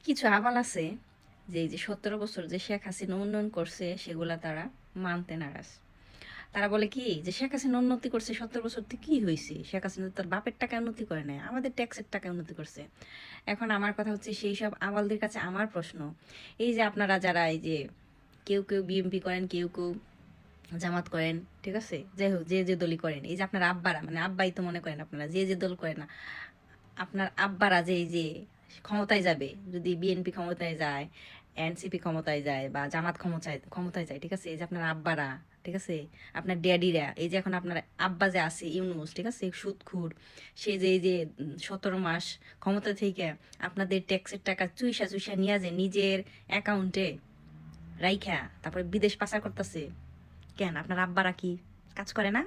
কিছু আবাল আছে যে এই যে 17 বছর যে শেখ হাসিনা উন্নয়ন করছে সেগুলা তারা মানতে নারাজ। তারা বলে কি যে শেখ হাসিনা উন্নতি করছে, 17 বছর তো কি হয়েছে, শেখ হাসিনা তার বাপের টাকা উন্নতি করে নাই, আমাদের ট্যাক্সের টাকা উন্নতি করছে। এখন আমার কথা হচ্ছে সেই সব আবালদের কাছে আমার প্রশ্ন, এই যে আপনারা যারা এই যে কেউ কেউ বিএমপি করেন, কেউ কেউ জামাত করেন, ঠিক আছে, যাই হোক যে যে দলই করেন, এই যে আপনার আব্বারা, মানে আব্বাই তো মনে করেন আপনারা যে যে দল করেন না, আপনার আব্বারা যে এই যে ক্ষমতায় যাবে, যদি বিএনপি ক্ষমতায় যায়, এনসিপি ক্ষমতায় যায় বা জামাত ক্ষমতায় ক্ষমতায় যায়, ঠিক আছে, এই যে আপনার আব্বারা, ঠিক আছে, আপনার ড্যাডিরা, এই যে এখন আপনার আব্বা যে আছে ইউনুস, ঠিক আছে, সুদখুর, সে যে এই যে 17 মাস ক্ষমতা থেকে আপনাদের ট্যাক্সের টাকা চুইসা চুইসা নিয়ে যে নিজের অ্যাকাউন্টে রাইখা তারপরে বিদেশ পাচার করতেছে, কেন আপনার আব্বারা কি কাজ করে না?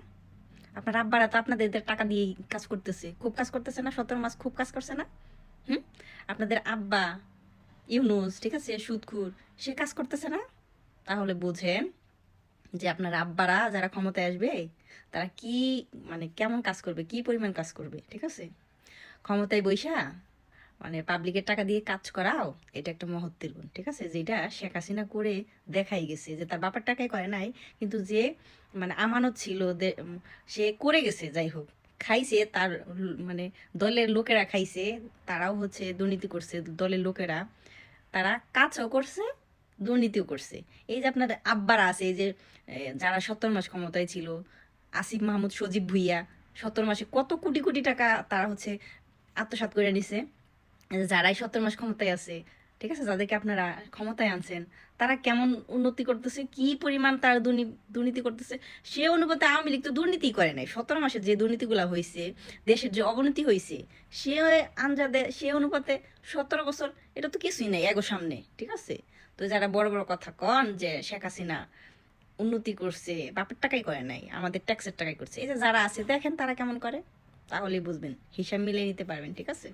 আপনার আব্বারা তো আপনাদের টাকা দিয়ে কাজ করতেছে, খুব কাজ করতেছে না, 17 মাস খুব কাজ করছে না? হুম, আপনাদের আব্বা ইউনুস, ঠিক আছে, সুদখুর, সে কাজ করতেছে না? তাহলে বুঝেন যে আপনার আব্বারা যারা ক্ষমতায় আসবে তারা কি, মানে কেমন কাজ করবে, কি পরিমাণ কাজ করবে, ঠিক আছে। ক্ষমতায় বৈশা মানে পাবলিকের টাকা দিয়ে কাজ করাও, এটা একটা মহত্বের গুণ, ঠিক আছে, যেটা শেখ হাসিনা করে দেখাই গেছে যে তার বাবার টাকায় করে নাই, কিন্তু যে মানে আমানত ছিল সে করে গেছে, যাই হোক, খাইছে তার মানে দলের লোকেরা খাইছে, তারাও হচ্ছে দুর্নীতি করছে, দলের লোকেরা তারা কাজও করছে, দুর্নীতিও করছে। এই যে আপনার আব্বারা আছে, এই যে যারা 17 মাস ক্ষমতায় ছিল, আসিফ মাহমুদ, সজীব ভুইয়া, 17 মাসে কত কোটি কোটি টাকা তারা হচ্ছে আত্মসাৎ করে নিছে। যারাই 17 মাস ক্ষমতায় আছে, ঠিক আছে, যাদেরকে আপনারা ক্ষমতায় আনছেন, তারা কেমন উন্নতি করতেছে, কি পরিমাণ তার দুর্নীতি করতেছে, সে অনুপাতে আওয়ামী লীগ তো দুর্নীতি করে নাই। 17 মাসে যে দুর্নীতিগুলো হয়েছে, দেশের যে অবনতি হয়েছে, সে আঞ্জাদে সে অনুপাতে 17 বছর এটা তো কিছুই নাই এগো সামনে, ঠিক আছে। তো যারা বড় বড় কথা কন যে শেখ হাসিনা উন্নতি করছে, বাপের টাকাই করে নাই, আমাদের ট্যাক্সের টাকাই করছে, এই যে যারা আছে দেখেন তারা কেমন করে, তাহলেই বুঝবেন, হিসাব মিলিয়ে নিতে পারবেন, ঠিক আছে।